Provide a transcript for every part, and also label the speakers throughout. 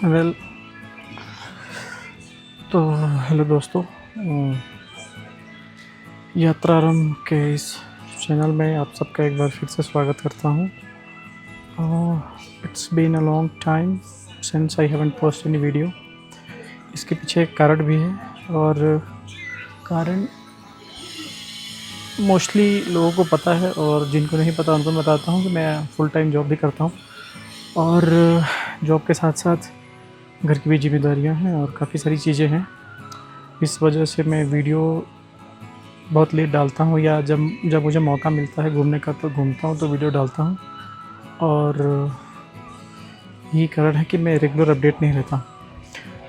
Speaker 1: Well तो hello दोस्तों, यात्रा आरंभ के इस चैनल में आप सबका एक बार फिर से स्वागत करता हूँ। It's been a long time since I haven't post any video. इसके पीछे एक कारण भी है और कारण मोस्टली लोगों को पता है और जिनको नहीं पता उनको मैं बताता हूँ कि मैं फुल टाइम जॉब भी करता हूँ और जॉब के साथ साथ घर की भी जिम्मेदारियाँ हैं और काफ़ी सारी चीज़ें हैं। इस वजह से मैं वीडियो बहुत लेट डालता हूँ या जब मुझे मौका मिलता है घूमने का तो घूमता हूँ तो वीडियो डालता हूँ और यही कारण है कि मैं रेगुलर अपडेट नहीं रहता।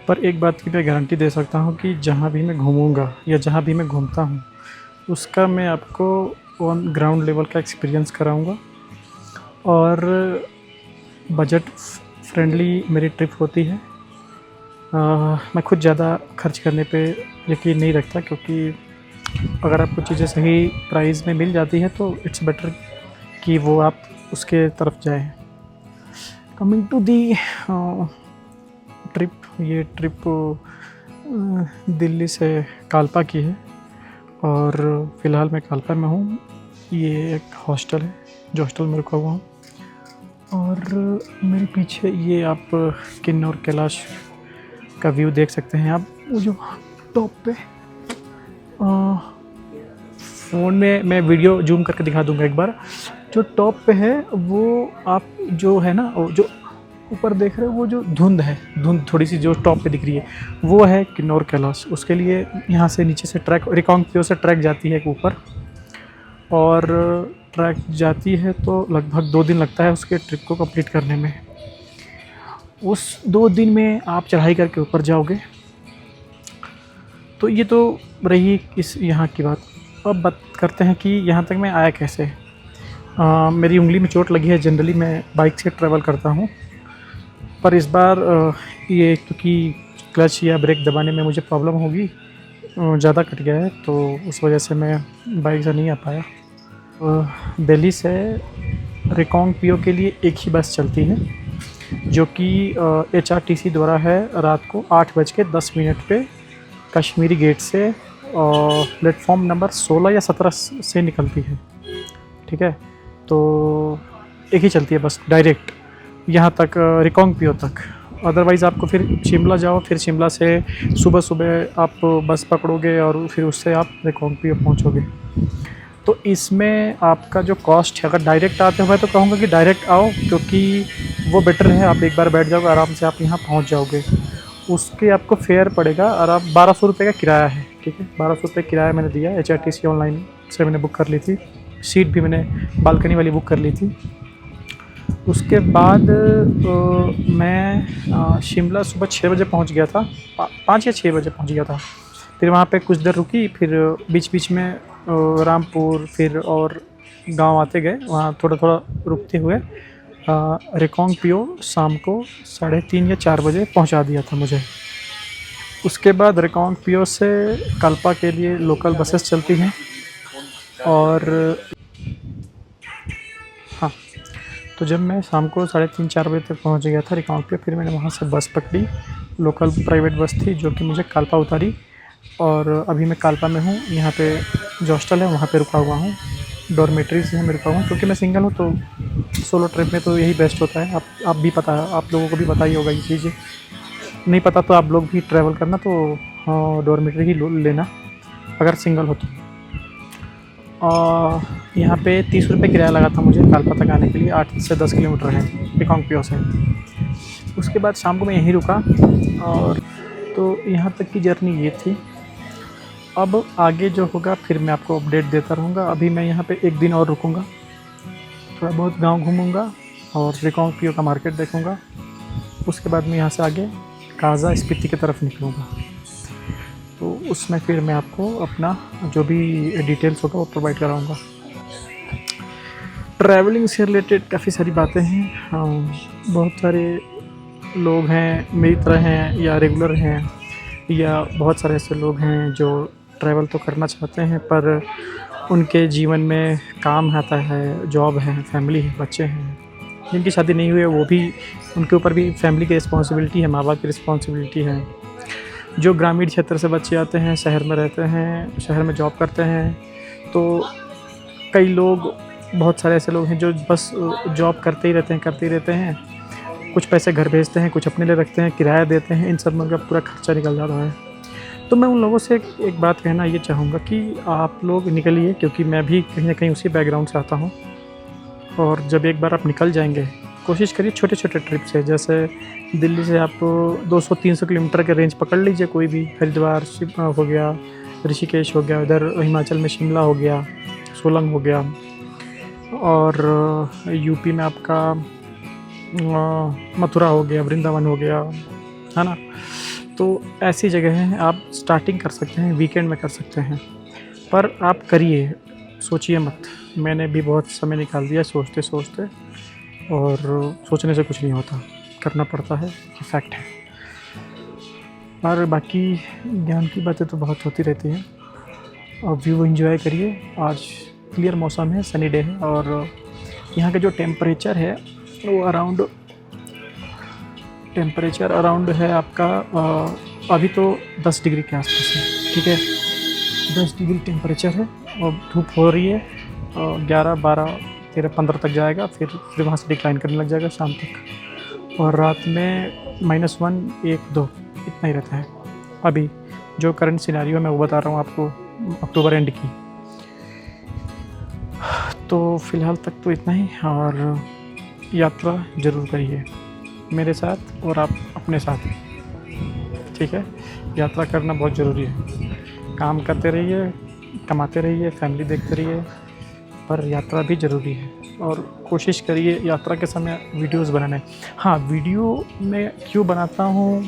Speaker 1: पर एक बात की मैं गारंटी दे सकता हूँ कि जहाँ भी मैं घूमूँगा या जहाँ भी मैं घूमता हूँ उसका मैं आपको ऑन ग्राउंड लेवल का एक्सपीरियंस कराऊँगा और बजट फ्रेंडली मेरी ट्रिप होती है। मैं खुद ज़्यादा खर्च करने पे यकीन नहीं रखता, क्योंकि अगर आपको चीज़ें सही प्राइस में मिल जाती है तो इट्स बेटर कि वो आप उसके तरफ जाएं। कमिंग टू दी ट्रिप, ये ट्रिप दिल्ली से कालपा की है और फ़िलहाल मैं कालपा में हूँ। ये एक हॉस्टल है जो हॉस्टल में रुका हुआ हूँ और मेरे पीछे ये आप किन्नौर कैलाश का व्यू देख सकते हैं। आप वो जो टॉप पे फ़ोन में मैं वीडियो जूम करके दिखा दूंगा एक बार। जो टॉप पे है वो आप जो है ना, वो जो ऊपर देख रहे हो वो जो धुंध थोड़ी सी जो टॉप पे दिख रही है वो है किन्नौर कैलाश। उसके लिए यहाँ से नीचे से ट्रैक रिकांगपिओ से ट्रैक जाती है ऊपर और ट्रैक जाती है तो लगभग 2 दिन लगता है उसके ट्रिप को कंप्लीट करने में। उस 2 दिन में आप चढ़ाई करके ऊपर जाओगे। तो ये तो रही इस यहाँ की बात। अब बात करते हैं कि यहाँ तक मैं आया कैसे। मेरी उंगली में चोट लगी है। जनरली मैं बाइक से ट्रैवल करता हूँ, पर इस बार ये क्योंकि क्लच या ब्रेक दबाने में मुझे प्रॉब्लम होगी, ज़्यादा कट गया है तो उस वजह से मैं बाइक से नहीं आ पाया। दिल्ली से रिकांगपिओ के लिए एक ही बस चलती है जो कि HRTC द्वारा है। रात को 8:10 पे कश्मीरी गेट से प्लेटफॉर्म नंबर 16 या 17 से निकलती है। ठीक है, तो एक ही चलती है बस डायरेक्ट यहाँ तक, रिकांगपिओ तक। अदरवाइज़ आपको फिर शिमला जाओ, फिर शिमला से सुबह सुबह आप बस पकड़ोगे और फिर उससे आप रिकांगपिओ पहुँचोगे। तो इसमें आपका जो कॉस्ट है, अगर डायरेक्ट आते हो मैं तो कहूँगा कि डायरेक्ट आओ, क्योंकि वो बेटर है। आप एक बार बैठ जाओगे आराम से आप यहाँ पहुँच जाओगे। उसके आपको फेयर पड़ेगा और आप 1200 रुपये का किराया है। ठीक है, 1200 रुपये किराया मैंने दिया। HRTC ऑनलाइन से मैंने बुक कर ली थी, सीट भी मैंने बालकनी वाली बुक कर ली थी। उसके बाद मैं शिमला सुबह 6 बजे पहुँच गया था, 5 या 6 बजे पहुँच गया था। फिर वहाँ पे कुछ देर रुकी, फिर बीच बीच में रामपुर फिर और गांव आते गए। वहाँ थोड़ा थोड़ा रुकते हुए रिकांगपिओ शाम को 3:30 या 4 बजे पहुँचा दिया था मुझे। उसके बाद रिकांगपिओ से कालपा के लिए लोकल बसेस चलती हैं और हाँ, तो जब मैं शाम को 3:30-4 बजे तक पहुँच गया था रिकांगपिओ, फिर मैंने वहाँ से बस पकड़ी। लोकल प्राइवेट बस थी जो कि मुझे कालपा उतारी और अभी मैं कालपा में हूँ। यहाँ पे जो हॉस्टल है वहाँ पे रुका हुआ हूँ। डॉर्मेट्री से मैं रुका हुआ हूँ क्योंकि मैं सिंगल हूँ, तो सोलो ट्रिप में तो यही बेस्ट होता है। आप भी पता है, आप लोगों को भी पता ही होगा ये चीज़ें। नहीं पता तो आप लोग भी ट्रैवल करना तो डॉर्मेट्री ही लेना अगर सिंगल हो तो। यहाँ पे 30 रुपये किराया लगा था मुझे कालपा तक आने के लिए। 8 से 10 किलोमीटर है रिकांगपिओ से। उसके बाद शाम को मैं यहीं रुका और तो यहाँ तक की जर्नी ये थी। अब आगे जो होगा फिर मैं आपको अपडेट देता रहूँगा। अभी मैं यहाँ पे एक दिन और रुकूँगा, थोड़ा बहुत गांव घूमूँगा और रिकांगपिओ का मार्केट देखूँगा। उसके बाद मैं यहाँ से आगे काजा स्पीति की तरफ निकलूँगा। तो उसमें फिर मैं आपको अपना जो भी डिटेल्स होगा वो प्रोवाइड कराऊँगा। ट्रैवलिंग से रिलेटेड काफ़ी सारी बातें हैं। बहुत सारे लोग हैं मेरी तरह हैं या रेगुलर हैं, या बहुत सारे ऐसे लोग हैं जो ट्रैवल तो करना चाहते हैं पर उनके जीवन में काम आता है, जॉब है, फैमिली है, बच्चे हैं, जिनकी शादी नहीं हुई है वो भी, उनके ऊपर भी फैमिली की रिस्पॉन्सिबिलिटी है, माँ बाप की रिस्पॉन्सिबिलिटी है। जो ग्रामीण क्षेत्र से बच्चे आते हैं, शहर में रहते हैं, शहर में जॉब करते हैं, तो कई लोग, बहुत सारे ऐसे लोग हैं जो बस जॉब करते ही रहते हैं, कुछ पैसे घर भेजते हैं, कुछ अपने लिए रखते हैं, किराया देते हैं, इन सब में उनका पूरा खर्चा निकल जाता है। तो मैं उन लोगों से एक बात कहना ये चाहूँगा कि आप लोग निकलिए, क्योंकि मैं भी कहीं न कहीं उसी बैकग्राउंड से आता हूँ। और जब एक बार आप निकल जाएँगे, कोशिश करिए छोटे-छोटे ट्रिप से, जैसे दिल्ली से आप 200-300 किलोमीटर के रेंज पकड़ लीजिए, कोई भी हरिद्वार हो गया, ऋषिकेश हो गया, इधर हिमाचल में शिमला हो गया, सोलंग हो गया, और यूपी में आपका मथुरा हो गया, वृंदावन हो गया, है ना? तो ऐसी जगह हैं, आप स्टार्टिंग कर सकते हैं, वीकेंड में कर सकते हैं, पर आप करिए, सोचिए मत। मैंने भी बहुत समय निकाल दिया सोचते-सोचते, और सोचने से कुछ नहीं होता, करना पड़ता है, ये फैक्ट है। और बाकी ज्ञान की बातें तो बहुत होती रहती हैं। और व्यू एंजॉय करिए। आज क्लियर मौसम है, सनी डे है, और यहाँ का जो टेम्परेचर है वो अराउंड है आपका अभी तो 10 डिग्री के आसपास है, ठीक है। 10 डिग्री टेम्परेचर है और धूप हो रही है, 11, 12, 13, 15 तक जाएगा, फिर वहाँ से डिक्लाइन करने लग जाएगा शाम तक, और रात में -1, 1, 2 इतना ही रहता है। अभी जो करंट सिनेरियो है मैं वो बता रहा हूँ आपको, अक्टूबर एंड की। तो फ़िलहाल तक तो इतना ही, और यात्रा ज़रूर करिए मेरे साथ और आप अपने साथ, ठीक है। यात्रा करना बहुत ज़रूरी है। काम करते रहिए, कमाते रहिए, फैमिली देखते रहिए, पर यात्रा भी ज़रूरी है। और कोशिश करिए यात्रा के समय वीडियोस बनाने। हाँ, वीडियो मैं क्यों बनाता हूँ,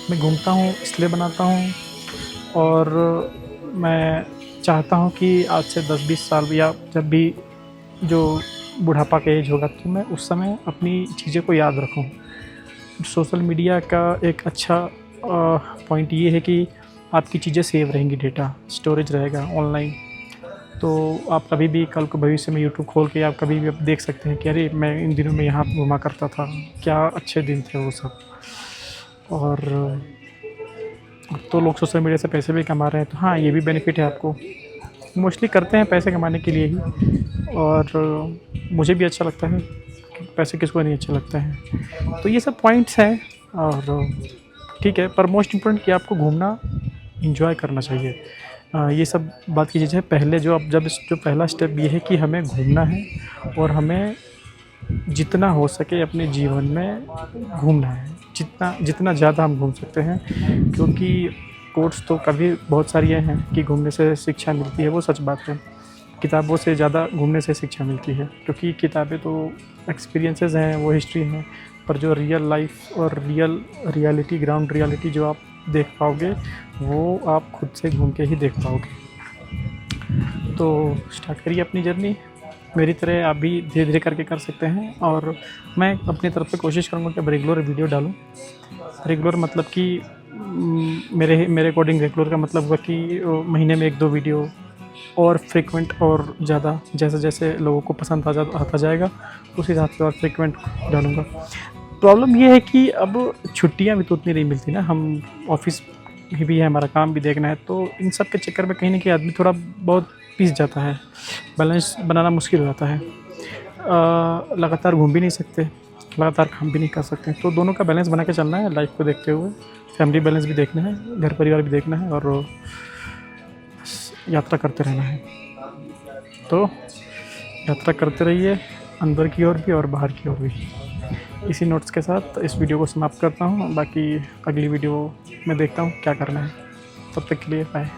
Speaker 1: मैं घूमता हूँ इसलिए बनाता हूँ, और मैं चाहता हूँ कि आज से 10-20 साल या जब भी जो बुढ़ापा का एज होगा तो मैं उस समय अपनी चीज़ें को याद रखूँ। सोशल मीडिया का एक अच्छा पॉइंट ये है कि आपकी चीज़ें सेव रहेंगी, डेटा स्टोरेज रहेगा ऑनलाइन, तो आप कभी भी कल को भविष्य में यूट्यूब खोल के आप कभी भी आप देख सकते हैं कि अरे मैं इन दिनों में यहाँ घूमा करता था, क्या अच्छे दिन थे वो सब। और अब तो लोग सोशल मीडिया से पैसे भी कमा रहे हैं, तो हाँ ये भी बेनिफिट है आपको। मोस्टली करते हैं पैसे कमाने के लिए ही, और मुझे भी अच्छा लगता है, पैसे किसको नहीं अच्छे लगते हैं। तो ये सब पॉइंट्स हैं, और ठीक है, पर मोस्ट इम्पोर्टेंट कि आपको घूमना एंजॉय करना चाहिए। ये सब बात की चीज़ है। पहले जो पहला स्टेप ये है कि हमें घूमना है, और हमें जितना हो सके अपने जीवन में घूमना है, जितना ज़्यादा हम घूम सकते हैं, क्योंकि कोट्स तो कभी बहुत सारी हैं कि घूमने से शिक्षा मिलती है, वो सच बात है। किताबों से ज़्यादा घूमने से शिक्षा मिलती है, क्योंकि किताबें तो एक्सपीरियंसेस हैं, वो हिस्ट्री हैं, पर जो रियल लाइफ और रियलिटी, ग्राउंड रियलिटी जो आप देख पाओगे वो आप खुद से घूम के ही देख पाओगे। तो स्टार्ट करिए अपनी जर्नी, मेरी तरह आप भी धीरे धीरे करके कर सकते हैं। और मैं अपनी तरफ से कोशिश करूँगा कि अब रेगुलर वीडियो डालूँ। रेगुलर मतलब कि मेरे अकॉर्डिंग रेगुलर का मतलब हुआ कि महीने में 1-2 वीडियो, और फ्रीक्वेंट और ज़्यादा, जैसे जैसे लोगों को पसंद आता जाएगा उस हिसाब से और फ्रीक्वेंट डालूँगा। प्रॉब्लम ये है कि अब छुट्टियाँ भी तो उतनी नहीं मिलती ना, हम ऑफिस भी है, हमारा काम भी देखना है, तो इन सब के चक्कर में कहीं न कहीं आदमी थोड़ा बहुत पिस जाता है, बैलेंस बनाना मुश्किल हो जाता है। लगातार घूम भी नहीं सकते, लगातार काम भी नहीं कर सकते, तो दोनों का बैलेंस बना के चलना है लाइफ को देखते हुए। फैमिली बैलेंस भी देखना है, घर परिवार भी देखना है, और यात्रा करते रहना है। तो यात्रा करते रहिए, अंदर की ओर भी और बाहर की ओर भी। इसी नोट्स के साथ इस वीडियो को समाप्त करता हूँ। बाकी अगली वीडियो में देखता हूँ क्या करना है। तब तक के लिए बाय।